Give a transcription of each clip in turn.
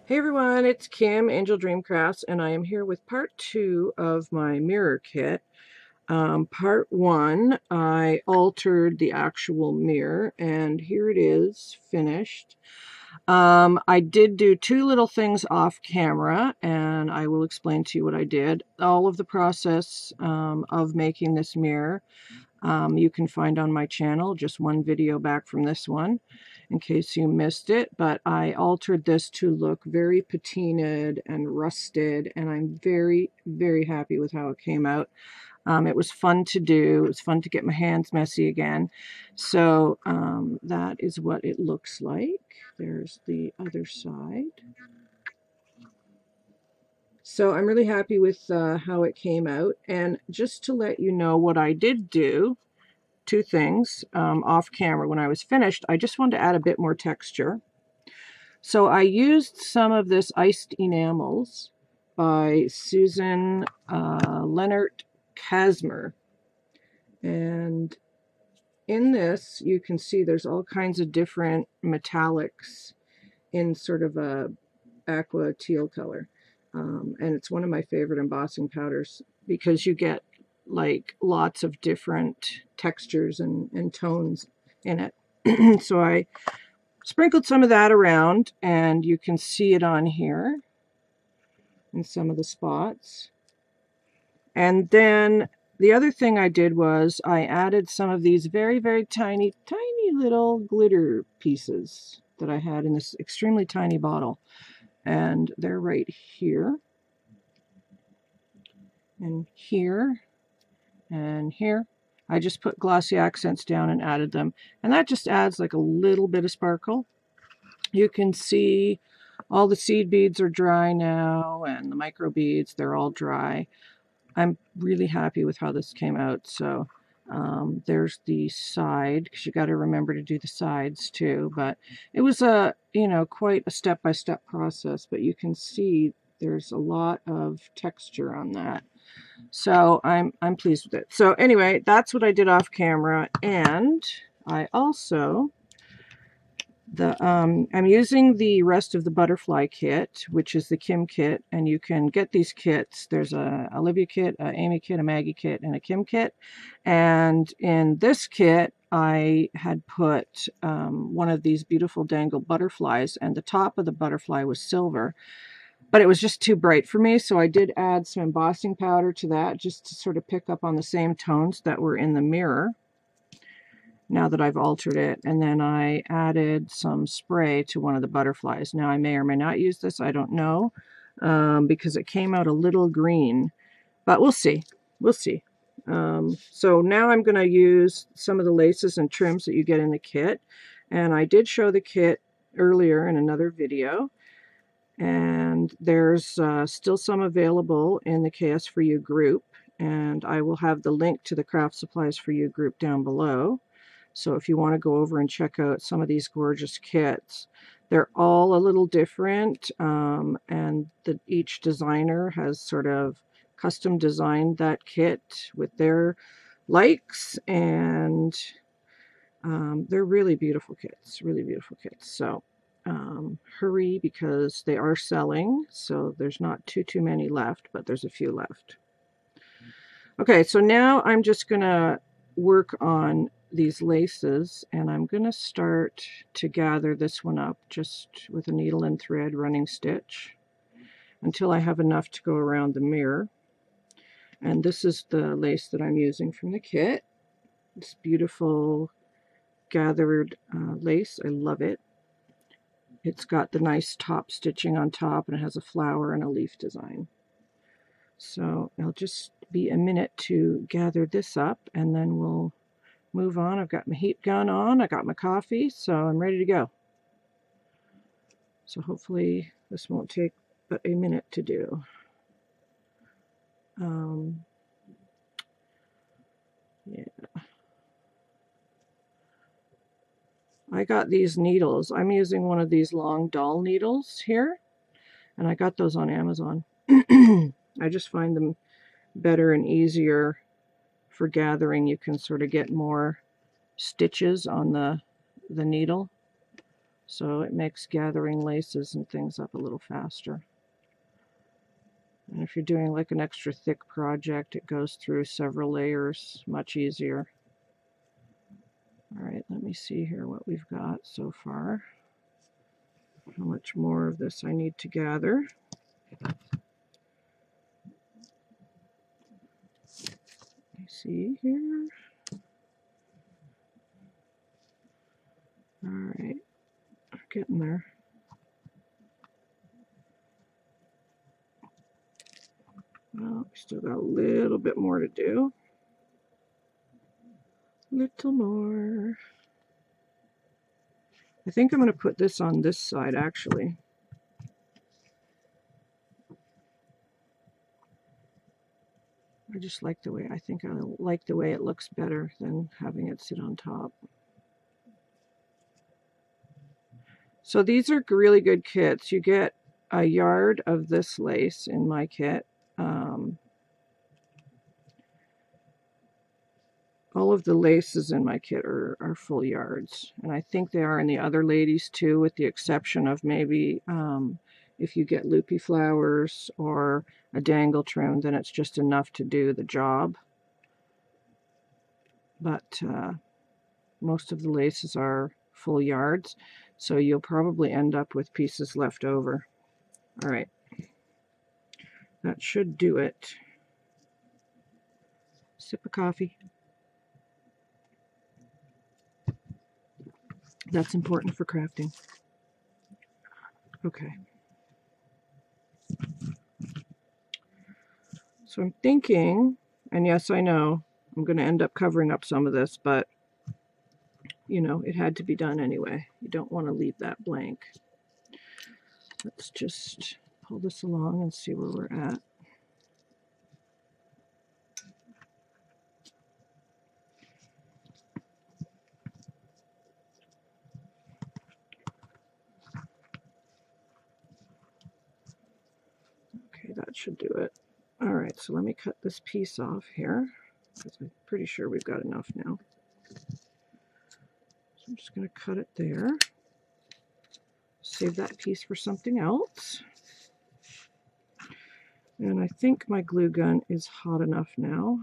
Hey everyone, it's Kim, Angel Dreamcrafts, and I am here with part 2 of my mirror kit. Part 1, I altered the actual mirror, and here it is, finished. I did do 2 little things off camera, and I will explain to you what I did. All of the process of making this mirror you can find on my channel, just one video back from this one in case you missed it, but I altered this to look very patinaed and rusted, and I'm very, very happy with how it came out. It was fun to do. It was fun to get my hands messy again. So that is what it looks like. There's the other side. So I'm really happy with how it came out. And just to let you know what I did do, 2 things off camera when I was finished. I just wanted to add a bit more texture. So I used some of this Iced Enamels by Susan Leonard Casmer. And in this, you can see there's all kinds of different metallics in sort of a aqua teal color. And it's one of my favorite embossing powders because you get like lots of different textures and tones in it. So I sprinkled some of that around, and you can see it on here in some of the spots. And then the other thing I did was I added some of these very, very tiny, tiny little glitter pieces that I had in this extremely tiny bottle. And they're right here, and here, and here. I just put glossy accents down and added them, and that just adds like a little bit of sparkle. You can see all the seed beads are dry now, and the micro beads, they're all dry. I'm really happy with how this came out. So there's the side, because you got to remember to do the sides too, but it was a quite a step-by-step process, but you can see there's a lot of texture on that. So I'm pleased with it. So anyway, that's what I did off camera, and I also I'm using the rest of the butterfly kit, which is the Kim kit, and you can get these kits. There's a Olivia kit, a Amy kit, a Maggie kit, and a Kim kit. And in this kit, I had put one of these beautiful dangled butterflies, and the top of the butterfly was silver. But it was just too bright for me, so I did add some embossing powder to that just to sort of pick up on the same tones that were in the mirror now that I've altered it. And then I added some spray to one of the butterflies. Now I may or may not use this, I don't know, because it came out a little green, but we'll see. We'll see. So now I'm going to use some of the laces and trims that you get in the kit, and I did show the kit earlier in another video. And there's still some available in the KS4U group, and I will have the link to the Craft Supplies for You group down below. So if you want to go over and check out some of these gorgeous kits, they're all a little different, and each designer has sort of custom designed that kit with their likes, and they're really beautiful kits, really beautiful kits. So hurry, because they are selling, so there's not too many left, but there's a few left. Okay, so now I'm just gonna work on these laces, and I'm gonna start to gather this one up just with a needle and thread running stitch until I have enough to go around the mirror. And this is the lace that I'm using from the kit. This beautiful gathered lace. I love it. It's got the nice top stitching on top, and it has a flower and a leaf design. So I'll just be a minute to gather this up, and then we'll move on. I've got my heat gun on, I got my coffee, so I'm ready to go. So hopefully this won't take but a minute to do. Yeah. I got these needles. I'm using one of these long doll needles here, and I got those on Amazon. I just find them better and easier for gathering. You can sort of get more stitches on the needle. So it makes gathering laces and things up a little faster. And if you're doing like an extra thick project, it goes through several layers much easier. All right, let me see here what we've got so far. How much more of this I need to gather. Let me see here. All right, we're getting there. Well, we still got a little bit more to do. Little more. I think I'm going to put this on this side, actually. I just like the way, I think I like the way it looks better than having it sit on top. So these are really good kits. You get a yard of this lace in my kit. All of the laces in my kit are full yards, and I think they are in the other ladies too, with the exception of maybe if you get loopy flowers or a dangle trim, then it's just enough to do the job. But most of the laces are full yards, so you'll probably end up with pieces left over. All right, that should do it. Sip of coffee. That's important for crafting. Okay. So I'm thinking, and yes, I know, I'm going to end up covering up some of this, but, you know, it had to be done anyway. You don't want to leave that blank. Let's just pull this along and see where we're at. Okay, that should do it. All right, so let me cut this piece off here, because I'm pretty sure we've got enough now. So I'm just going to cut it there. Save that piece for something else. And I think my glue gun is hot enough now.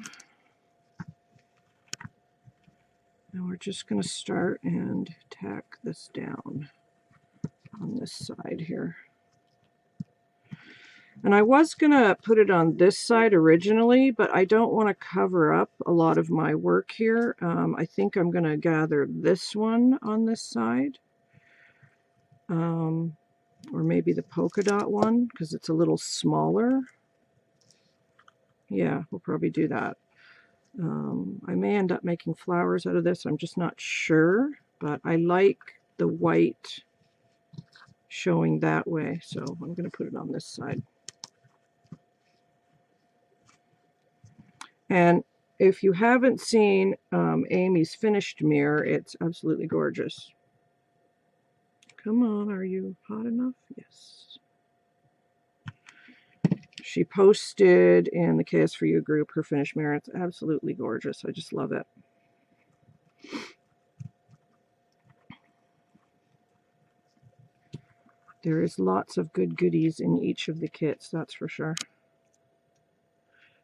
And we're just going to start and tack this down on this side here. And I was going to put it on this side originally, but I don't want to cover up a lot of my work here. I think I'm going to gather this one on this side. Or maybe the polka dot one, because it's a little smaller. Yeah, we'll probably do that. I may end up making flowers out of this. I'm just not sure, but I like the white showing that way, so I'm going to put it on this side. And if you haven't seen Amy's finished mirror, it's absolutely gorgeous. Come on, are you hot enough? Yes. She posted in the KS4U group her finished mirror. It's absolutely gorgeous. I just love it. There is lots of good goodies in each of the kits, that's for sure.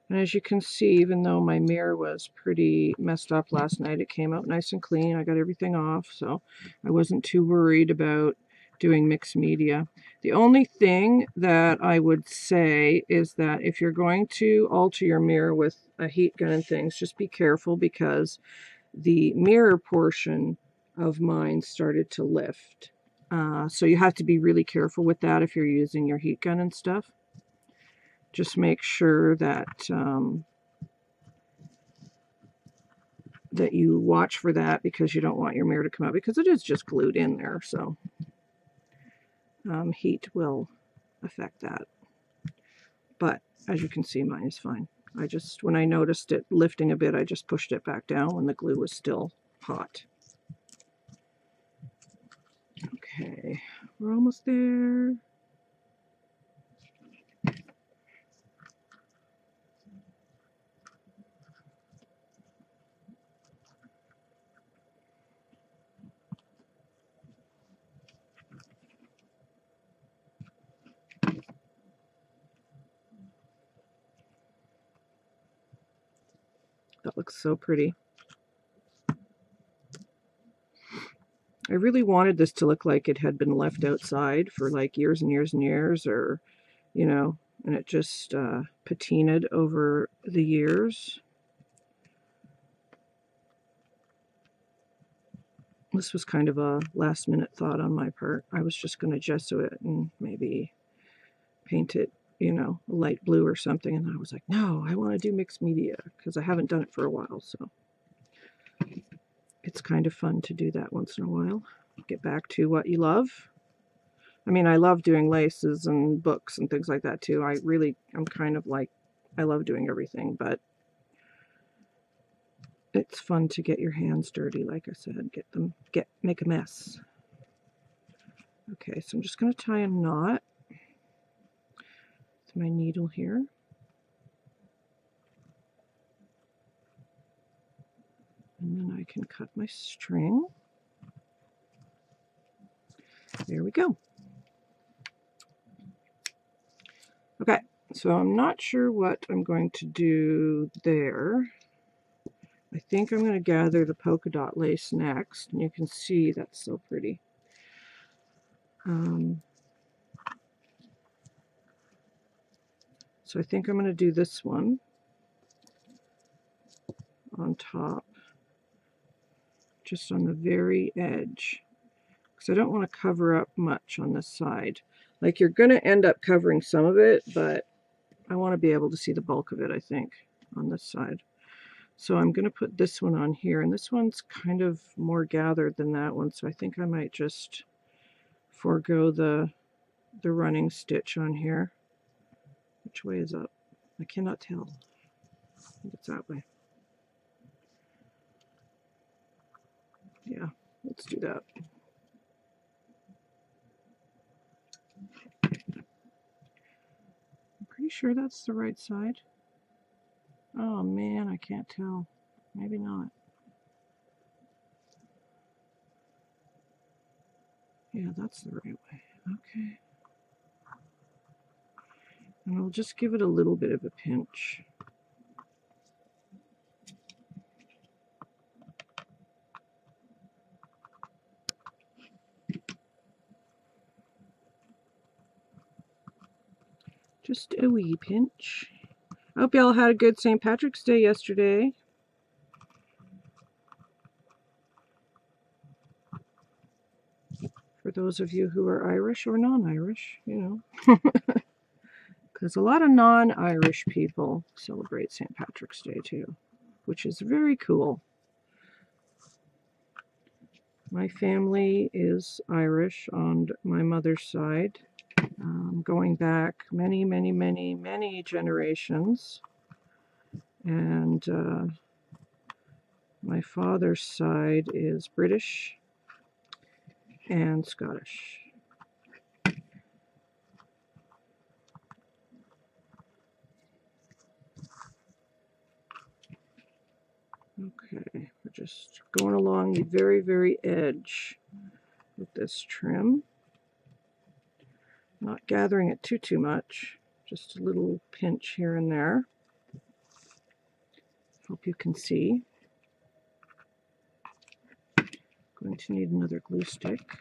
And as you can see, even though my mirror was pretty messed up last night, it came out nice and clean. I got everything off, so I wasn't too worried about doing mixed media. The only thing that I would say is that if you're going to alter your mirror with a heat gun and things, just be careful, because the mirror portion of mine started to lift. So you have to be really careful with that if you're using your heat gun and stuff. Just make sure that that you watch for that, because you don't want your mirror to come out, because it is just glued in there. So heat will affect that. But as you can see, mine is fine. I just, when I noticed it lifting a bit, I just pushed it back down when the glue was still hot. Okay, we're almost there. That looks so pretty. I really wanted this to look like it had been left outside for like years and years and years, or, you know, and it just patinaed over the years. This was kind of a last minute thought on my part. I was just going to gesso it and maybe paint it, you know, a light blue or something. And I was like, no, I want to do mixed media because I haven't done it for a while. So it's kind of fun to do that once in a while. Get back to what you love. I mean, I love doing laces and books and things like that too. I'm kind of like, I love doing everything, but it's fun to get your hands dirty, like I said, make a mess. Okay, so I'm just going to tie a knot with my needle here. And then I can cut my string. There we go. Okay, so I'm not sure what I'm going to do there. I think I'm going to gather the polka dot lace next, and you can see that's so pretty. So I think I'm going to do this one on top, just on the very edge, because I don't want to cover up much on this side. Like, you're going to end up covering some of it, but I want to be able to see the bulk of it, I think, on this side. So I'm going to put this one on here, and this one's kind of more gathered than that one, so I think I might just forego the running stitch on here. Which way is up? I cannot tell. I think it's that way. Yeah, let's do that. I'm pretty sure that's the right side. Oh man, I can't tell. Maybe not. Yeah, that's the right way. Okay. And I'll just give it a little bit of a pinch. Just a wee pinch. I hope y'all had a good St. Patrick's Day yesterday. For those of you who are Irish or non-Irish, you know. Because a lot of non-Irish people celebrate St. Patrick's Day too, which is very cool. My family is Irish on my mother's side, going back many, many, many, many generations. And my father's side is British and Scottish. Okay, we're just going along the very, very edge with this trim. Not gathering it too much, just a little pinch here and there. Hope you can see. Going to need another glue stick.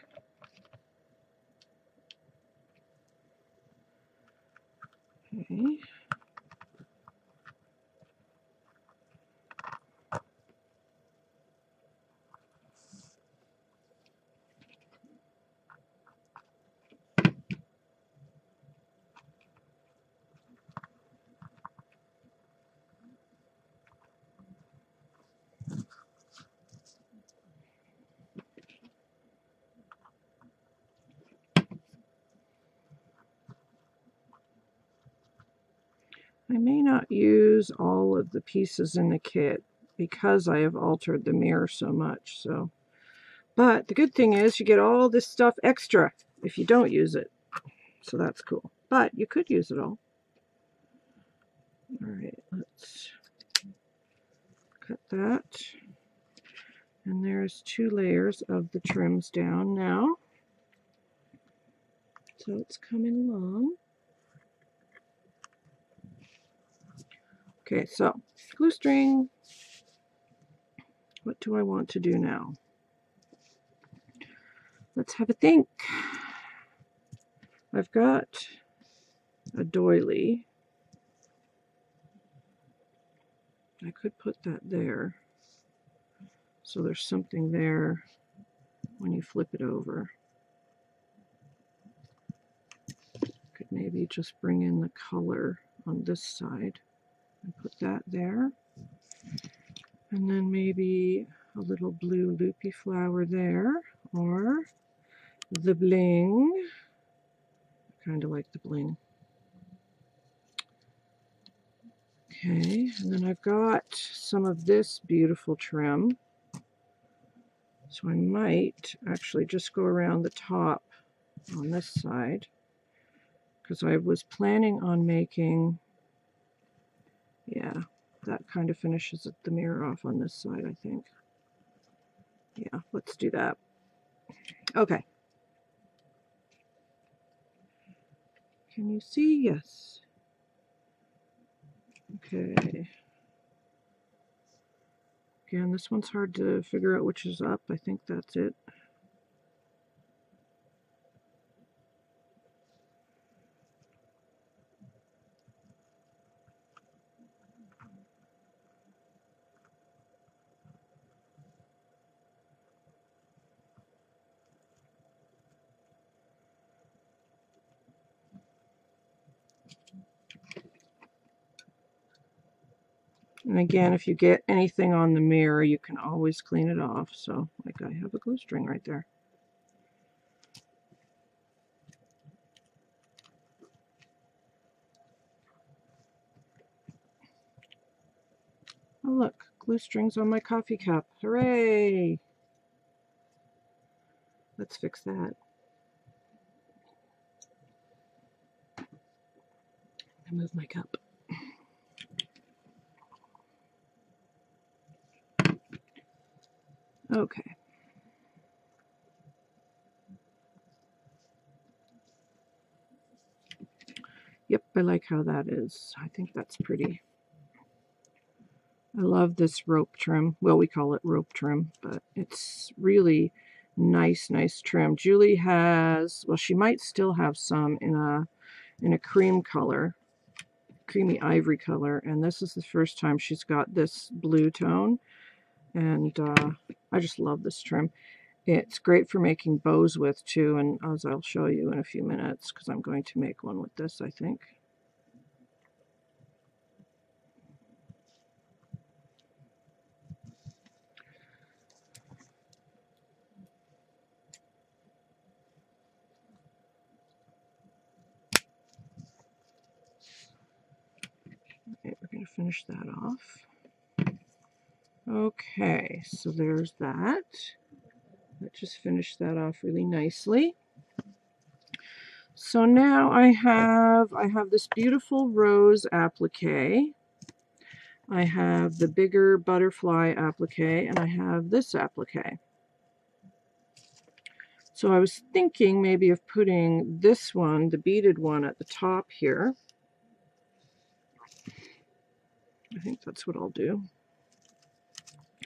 Okay. I may not use all of the pieces in the kit because I have altered the mirror so much. But the good thing is you get all this stuff extra if you don't use it. So that's cool. But you could use it all. All right, let's cut that. And there's 2 layers of the trims down now. So it's coming along. Okay, so glue string, What do I want to do now? Let's have a think. I've got a doily. I could put that there, so there's something there when you flip it over. Could maybe just bring in the color on this side and put that there. And then maybe a little blue loopy flower there, or the bling. I kind of like the bling. Okay, and then I've got some of this beautiful trim. So I might actually just go around the top on this side, because I was planning on making, yeah, that kind of finishes the mirror off on this side, I think. Yeah, let's do that. Okay. Can you see? Yes. Okay. Again, this one's hard to figure out which is up. I think that's it. And again, if you get anything on the mirror, you can always clean it off. So, like, I have a glue string right there. Oh, look, glue strings on my coffee cup. Hooray! Let's fix that. I move my cup. Okay. Yep, I like how that is. I think that's pretty. I love this rope trim. Well, we call it rope trim, but it's really nice trim. Julie has, well, she might still have some in a cream color, creamy ivory color, and this is the first time she's got this blue tone, and I just love this trim. It's great for making bows with too, and as I'll show you in a few minutes, because I'm going to make one with this, I think. Okay, we're going to finish that off. Okay, so there's that. Let's just finish that off really nicely. So now I have this beautiful rose applique. I have the bigger butterfly applique, and I have this applique. So I was thinking maybe of putting this one, the beaded one, at the top here. I think that's what I'll do.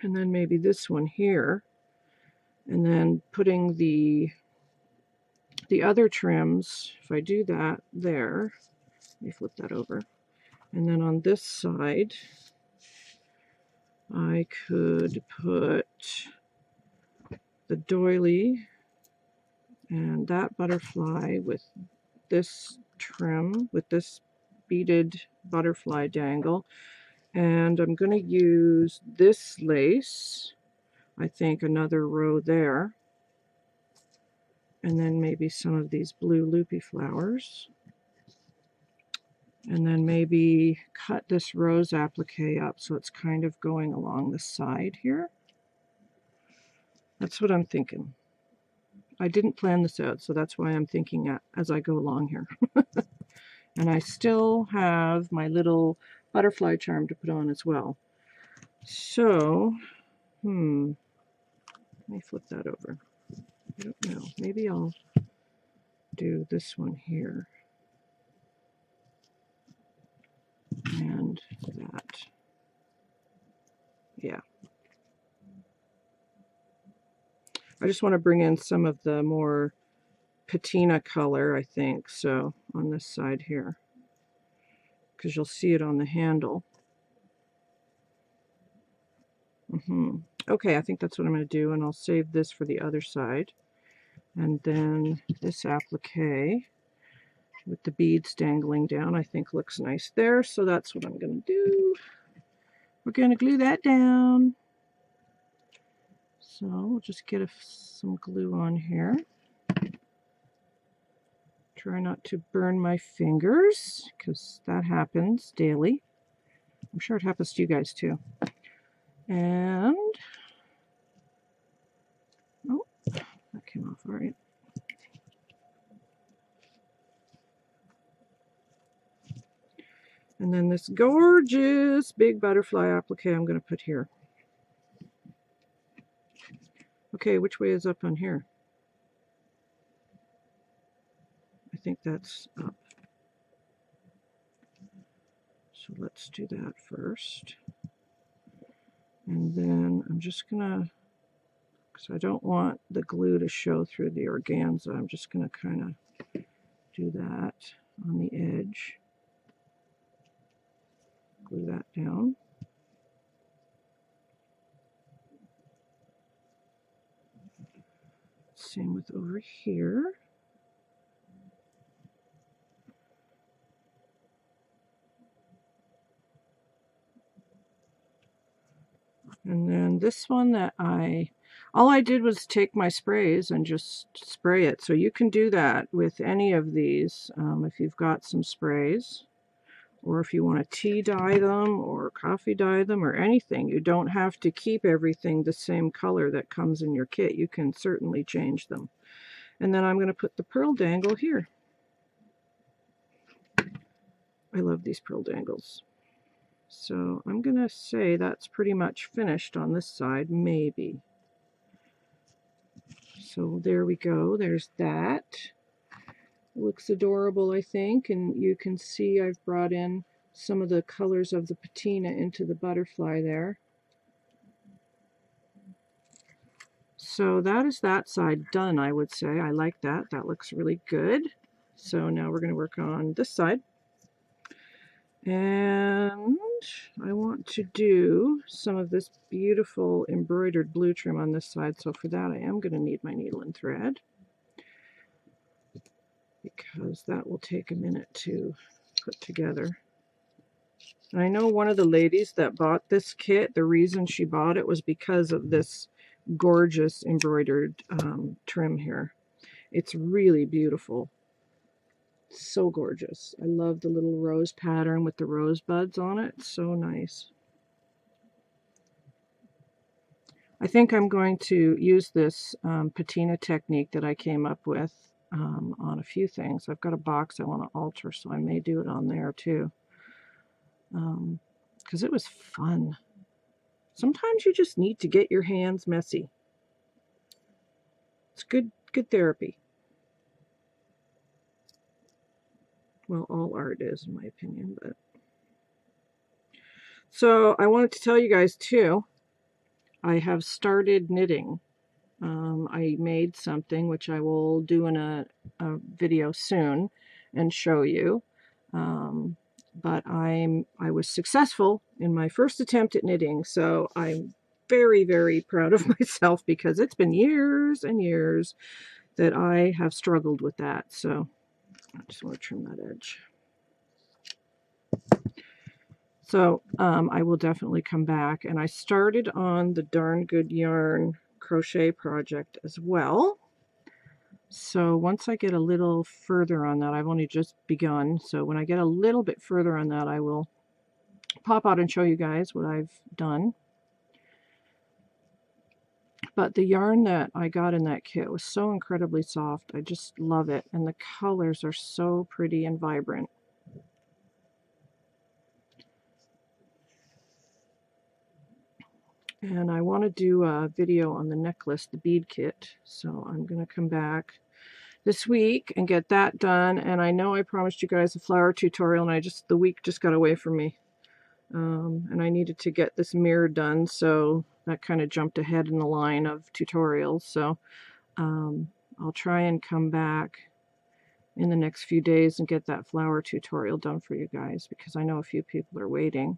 And then maybe this one here. And then putting the other trims, if I do that there, let me flip that over. And then on this side, I could put the doily and that butterfly with this trim, with this beaded butterfly dangle. And I'm going to use this lace, I think another row there, and then maybe some of these blue loopy flowers. And then maybe cut this rose applique up so it's kind of going along the side here. That's what I'm thinking. I didn't plan this out, so that's why I'm thinking as I go along here. And I still have my little butterfly charm to put on as well. So, let me flip that over. I don't know. Maybe I'll do this one here. And that. Yeah. I just want to bring in some of the more patina color, I think, so on this side here, because you'll see it on the handle. Okay, I think that's what I'm going to do, and I'll save this for the other side. And then this applique with the beads dangling down, I think looks nice there, so that's what I'm going to do. We're going to glue that down. So we'll just get some glue on here. Try not to burn my fingers, because that happens daily. I'm sure it happens to you guys too. And, oh, that came off all right. And then this gorgeous big butterfly applique I'm going to put here. Okay, which way is up on here? I think that's up. So let's do that first. And then I'm just going to, because I don't want the glue to show through the organza, I'm just going to kind of do that on the edge. Glue that down. Same with over here. And then this one that all I did was take my sprays and just spray it. So you can do that with any of these if you've got some sprays, or if you want to tea dye them or coffee dye them or anything. You don't have to keep everything the same color that comes in your kit. You can certainly change them. And then I'm going to put the pearl dangle here. I love these pearl dangles. So I'm going to say that's pretty much finished on this side, maybe. So there we go. There's that. It looks adorable, I think, and you can see I've brought in some of the colors of the patina into the butterfly there. So that is that side done, I would say. I like that. That looks really good. So now we're going to work on this side. And I want to do some of this beautiful embroidered blue trim on this side. So for that, I am going to need my needle and thread, because that will take a minute to put together. And I know one of the ladies that bought this kit, the reason she bought it was because of this gorgeous embroidered trim here. It's really beautiful. So gorgeous. I love the little rose pattern with the rosebuds on it. So nice. I think I'm going to use this patina technique that I came up with on a few things. I've got a box I want to alter, so I may do it on there too. Because it was fun. Sometimes you just need to get your hands messy. It's good therapy. Well, all art is, in my opinion. But so I wanted to tell you guys too, I have started knitting. I made something which I will do in a video soon and show you. But I was successful in my first attempt at knitting, so I'm very, very proud of myself, because it's been years and years that I have struggled with that. So I just want to trim that edge. So I will definitely come back. And I started on the Darn Good Yarn crochet project as well. So once I get a little further on that, I've only just begun. So when I get a little bit further on that, I will pop out and show you guys what I've done. But the yarn that I got in that kit was so incredibly soft. I just love it. And the colors are so pretty and vibrant. And I want to do a video on the necklace, the bead kit. So I'm going to come back this week and get that done. And I know I promised you guys a flower tutorial, and the week just got away from me. And I needed to get this mirror done. So that kind of jumped ahead in the line of tutorials. So I'll try and come back in the next few days and get that flower tutorial done for you guys, because I know a few people are waiting.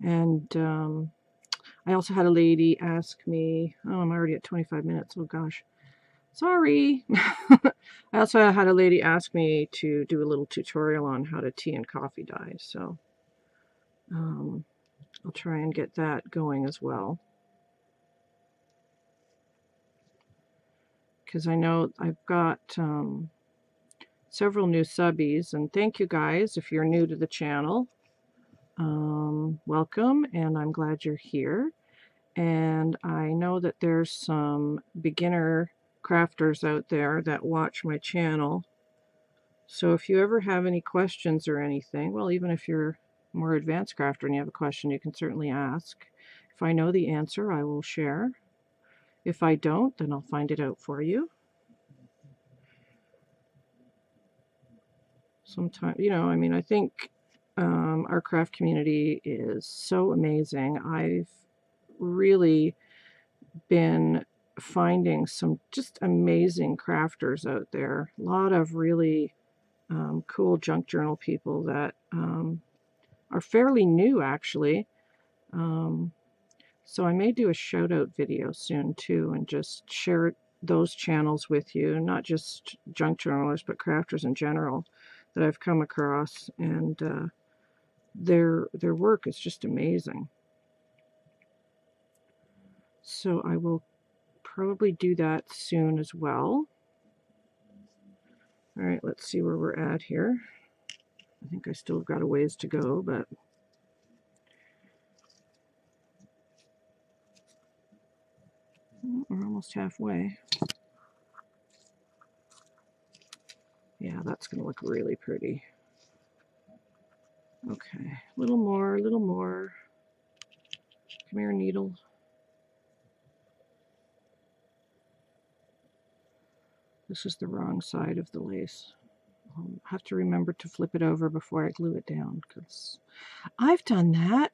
And I also had a lady ask me, oh, I'm already at 25 minutes, oh gosh, sorry. I also had a lady ask me to do a little tutorial on how to tea and coffee dye, so I'll try and get that going as well. Because I know I've got several new subbies, and thank you guys if you're new to the channel. Welcome, and I'm glad you're here. And I know that there's some beginner crafters out there that watch my channel. So if you ever have any questions or anything, well, even if you're a more advanced crafter and you have a question, you can certainly ask. If I know the answer, I will share. If I don't, then I'll find it out for you. Sometimes, you know, I mean, I think our craft community is so amazing. I've really been finding some just amazing crafters out there. A lot of really cool junk journal people that are fairly new, actually. So I may do a shout out video soon too, and just share those channels with you, not just junk journalers, but crafters in general that I've come across, and their work is just amazing. So I will probably do that soon as well. All right, let's see where we're at here. I think I still got a ways to go, but we're almost halfway. Yeah, that's going to look really pretty. Okay, a little more, a little more. Come here, needle. This is the wrong side of the lace. I'll have to remember to flip it over before I glue it down, because I've done that.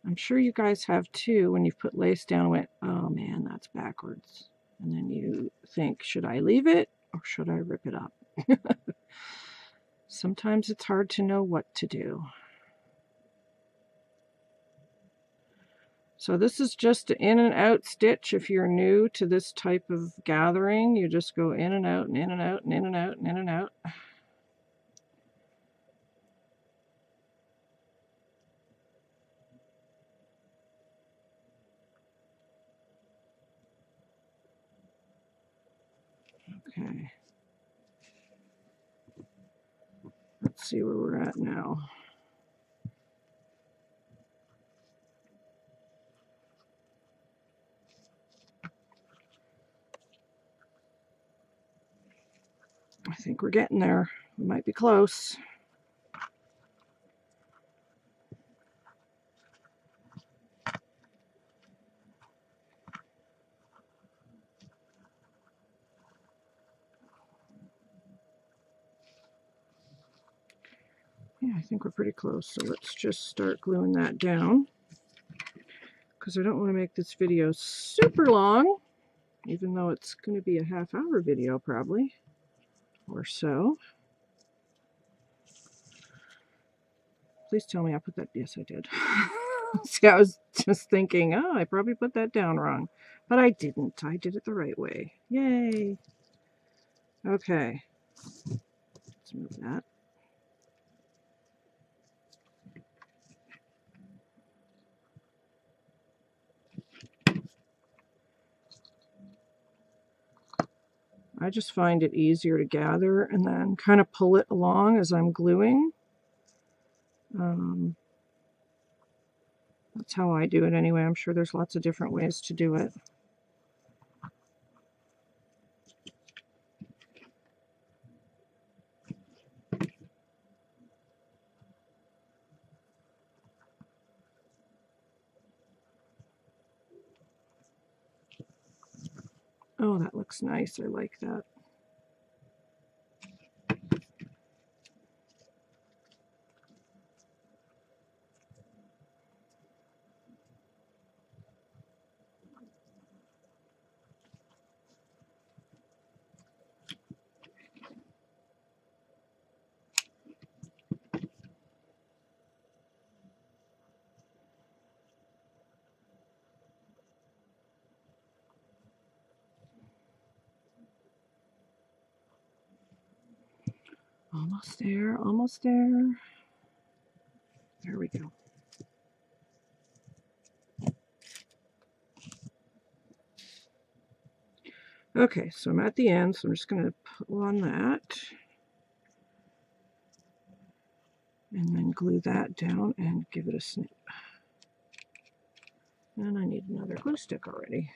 I'm sure you guys have too, when you've put lace down and went, oh man, that's backwards. And then you think, should I leave it or should I rip it up? Sometimes it's hard to know what to do. So this is just an in and out stitch. If you're new to this type of gathering, you just go in and out and in and out and in and out and in and out. Okay. Let's see where we're at now. I think we're getting there. We might be close. Yeah, I think we're pretty close. So let's just start gluing that down, because I don't want to make this video super long, even though it's going to be a half-hour video probably, or so. Please tell me I put that. Yes, I did. See, I was just thinking, oh, I probably put that down wrong. But I didn't. I did it the right way. Yay. Okay. Let's move that. I just find it easier to gather and then kind of pull it along as I'm gluing. That's how I do it anyway. I'm sure there's lots of different ways to do it. Oh, that looks nice. I like that. Almost there, almost there. There we go. Okay, so I'm at the end, so I'm just going to pull on that and then glue that down and give it a snip. And I need another glue stick already.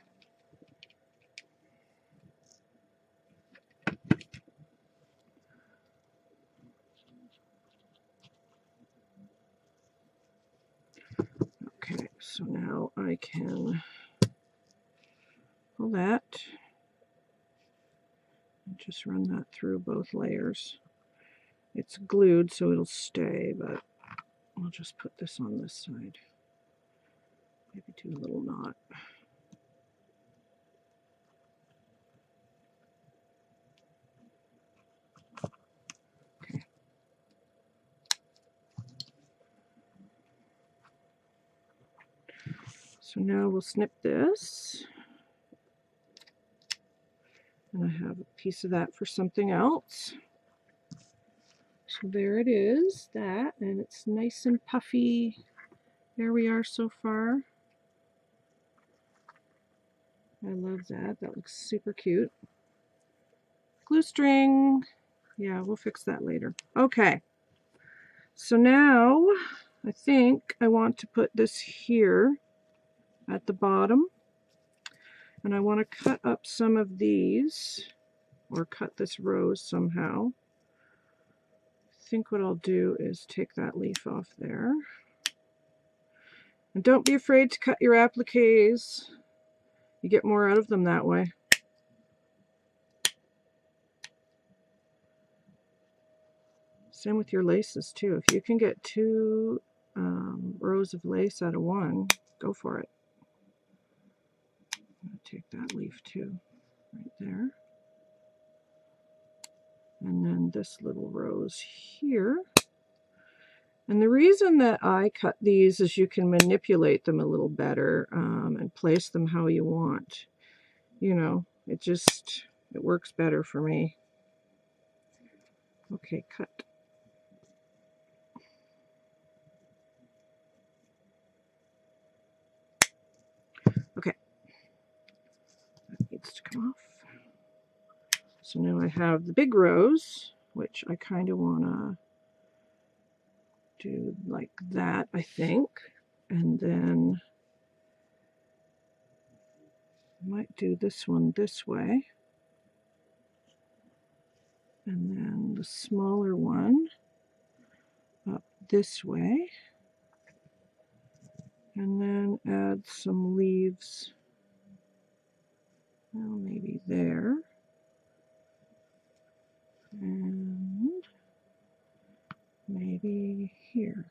Okay, so now I can pull that and just run that through both layers. It's glued so it'll stay, but I'll just put this on this side. Maybe do a little knot. Okay. So now we'll snip this. And I have a piece of that for something else. So there it is, that, and it's nice and puffy. There we are so far. I love that. That looks super cute. Glue string. Yeah, we'll fix that later. Okay. So now I think I want to put this here at the bottom. And I want to cut up some of these, or cut this rose somehow. I think what I'll do is take that leaf off there. And don't be afraid to cut your appliques. You get more out of them that way. Same with your laces too. If you can get 2 rows of lace out of one, go for it. I'm going to take that leaf too, right there. And then this little rose here. And the reason that I cut these is you can manipulate them a little better and place them how you want. You know, it works better for me. Okay, cut. Okay, that needs to come off. So now I have the big rose, which I kind of want to do like that, I think. And then I might do this one this way. And then the smaller one up this way. And then add some leaves, well, maybe there. And maybe here.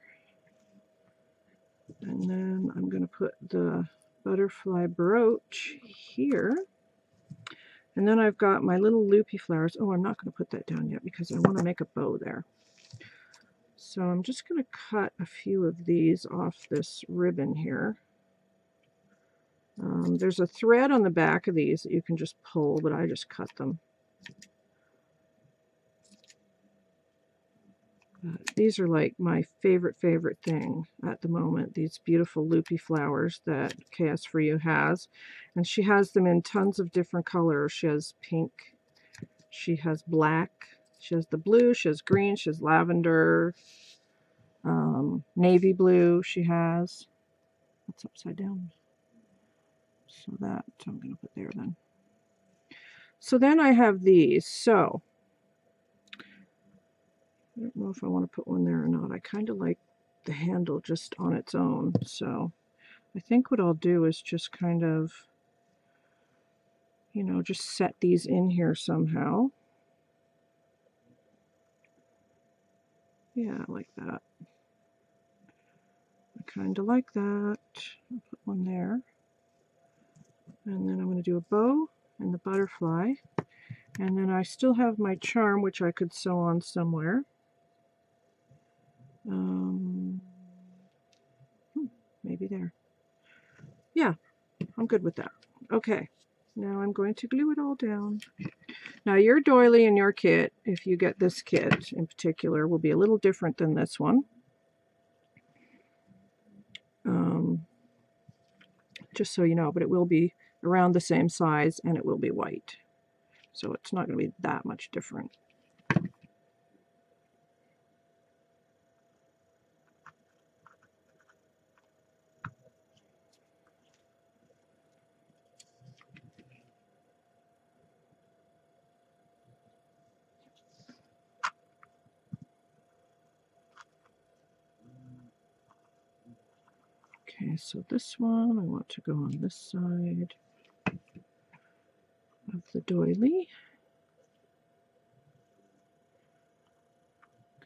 And then I'm going to put the butterfly brooch here. And then I've got my little loopy flowers. Oh, I'm not going to put that down yet because I want to make a bow there. So I'm just going to cut a few of these off this ribbon here. There's a thread on the back of these that you can just pull, but I just cut them. These are like my favorite thing at the moment, these beautiful loopy flowers that KS4U has. And she has them in tons of different colors. She has pink, she has black, she has the blue, she has green, she has lavender, navy blue she has. That's upside down. So that I'm going to put there then. So then I have these. So I don't know if I want to put one there or not. I kind of like the handle just on its own. So I think what I'll do is just kind of, you know, just set these in here somehow. Yeah, like that. I kind of like that. I'll put one there. And then I'm going to do a bow and the butterfly. And then I still have my charm, which I could sew on somewhere. Maybe there. Yeah, I'm good with that. Okay. Now I'm going to glue it all down. Now your doily in your kit, if you get this kit in particular, will be a little different than this one. Just so you know, but it will be around the same size and it will be white. So it's not going to be that much different. Okay, so this one I want to go on this side of the doily.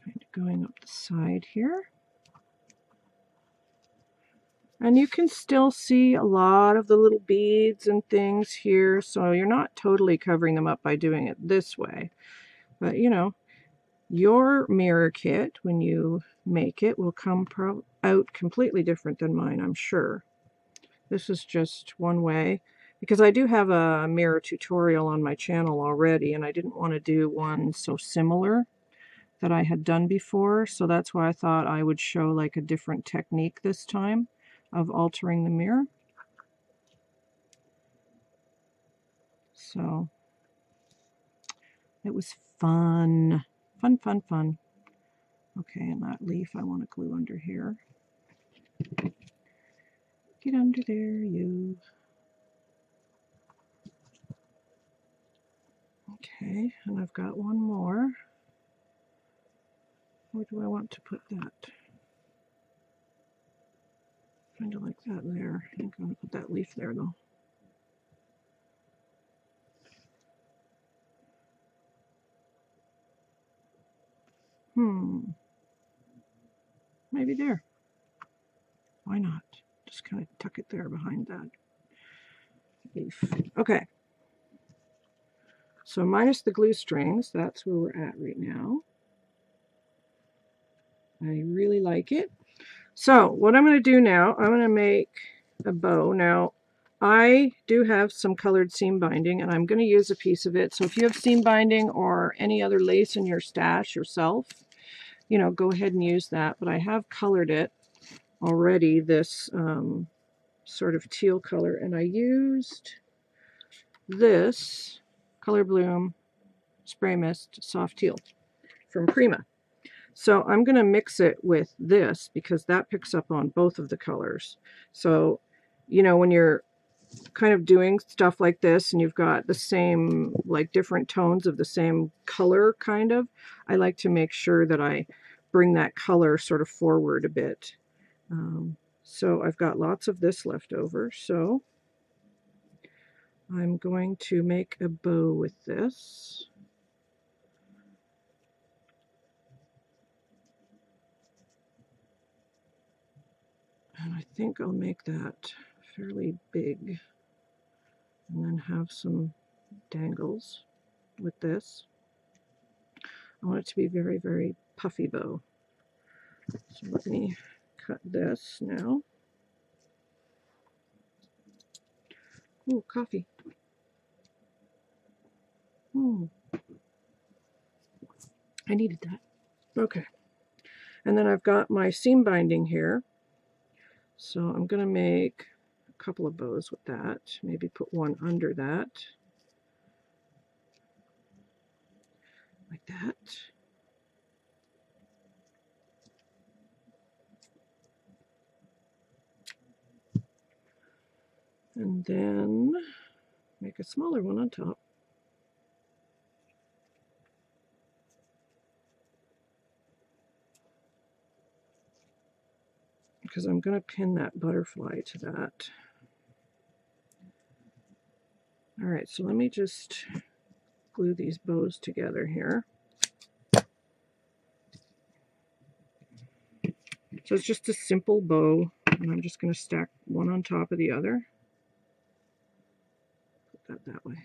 Kind of going up the side here. And you can still see a lot of the little beads and things here, so you're not totally covering them up by doing it this way. But you know, your mirror kit, when you make it, will come out completely different than mine, I'm sure. This is just one way, because I do have a mirror tutorial on my channel already, and I didn't want to do one so similar that I had done before, so that's why I thought I would show like a different technique this time of altering the mirror. So it was fun. Fun. Okay, and that leaf I want to glue under here. Get under there, you. Okay, and I've got one more. Where do I want to put that? Kind of like that there. I think I'm going to put that leaf there though. Maybe there. Why not? Just kind of tuck it there behind that leaf. Okay. So minus the glue strings, that's where we're at right now. I really like it. So what I'm going to do now, I'm going to make a bow. Now, I do have some colored seam binding, and I'm going to use a piece of it. So if you have seam binding or any other lace in your stash yourself, you know, go ahead and use that. But I have colored it already, this sort of teal color, and I used this Color Bloom Spray Mist Soft Teal from Prima. So I'm going to mix it with this because that picks up on both of the colors. So, you know, when you're kind of doing stuff like this and you've got the same, like different tones of the same color kind of, I like to make sure that I bring that color sort of forward a bit. So I've got lots of this left over, so I'm going to make a bow with this. And I think I'll make that fairly big and then have some dangles with this. I want it to be very, very puffy bow. So let me cut this now. Ooh, coffee. I needed that. Okay. And then I've got my seam binding here. So I'm going to make a couple of bows with that. Maybe put one under that. Like that. And then make a smaller one on top. Because I'm going to pin that butterfly to that. Alright, so let me just glue these bows together here. So it's just a simple bow, and I'm just going to stack one on top of the other. Put that way.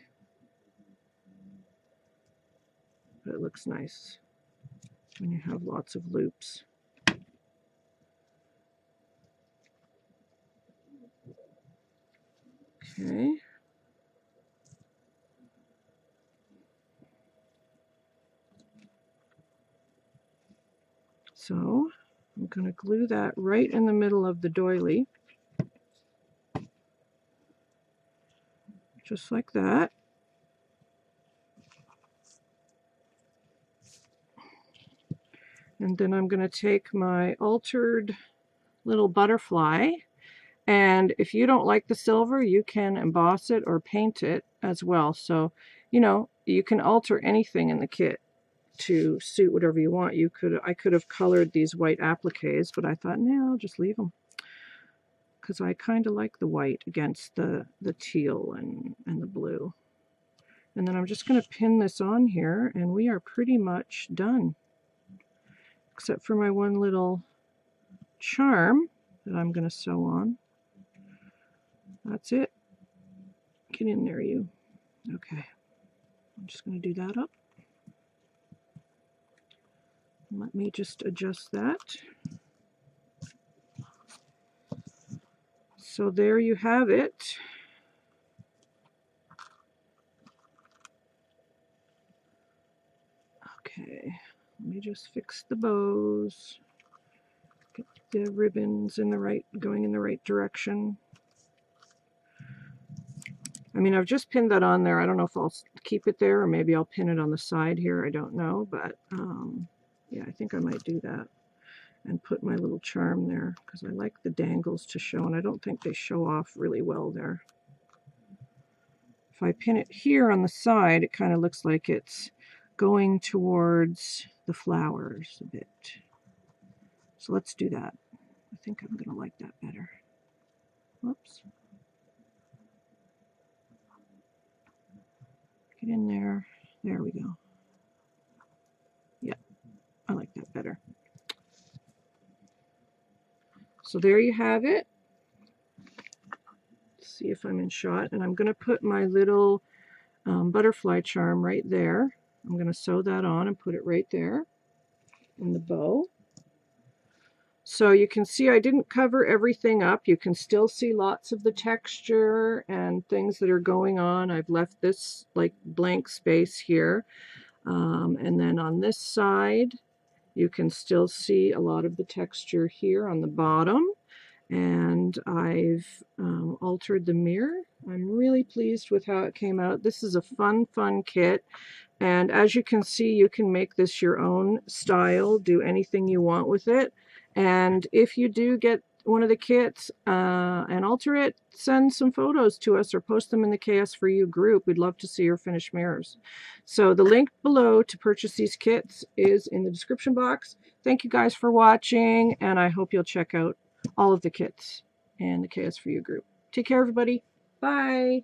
But it looks nice when you have lots of loops. Okay. So I'm going to glue that right in the middle of the doily, just like that. And then I'm going to take my altered little butterfly, and if you don't like the silver, you can emboss it or paint it as well. So, you know, you can alter anything in the kit to suit whatever you want. I could have colored these white appliques, but I thought, no, I'll just leave them, because I kind of like the white against the teal and the blue. And then I'm just going to pin this on here, and we are pretty much done, except for my one little charm that I'm going to sew on. That's it. Get in there, you. Okay. I'm just going to do that up. Let me just adjust that. So there you have it. Okay, let me just fix the bows. Get the ribbons in the right, going in the right direction. I mean, I've just pinned that on there. I don't know if I'll keep it there or maybe I'll pin it on the side here. I don't know, but yeah, I think I might do that and put my little charm there, because I like the dangles to show, and I don't think they show off really well there. If I pin it here on the side, it kind of looks like it's going towards the flowers a bit. So let's do that. I think I'm going to like that better. Whoops. Get in there. There we go. Yeah, I like that better. So there you have it. Let's see if I'm in shot. And I'm going to put my little butterfly charm right there. I'm going to sew that on and put it right there in the bow. So you can see I didn't cover everything up. You can still see lots of the texture and things that are going on. I've left this like blank space here. And then on this side, you can still see a lot of the texture here on the bottom. And I've altered the mirror. I'm really pleased with how it came out. This is a fun kit. And as you can see, you can make this your own style, do anything you want with it. And if you do get one of the kits and alter it, send some photos to us or post them in the KS4U group. We'd love to see your finished mirrors. So the link below to purchase these kits is in the description box. Thank you guys for watching, and I hope you'll check out all of the kits in the KS4U group. Take care, everybody. Bye.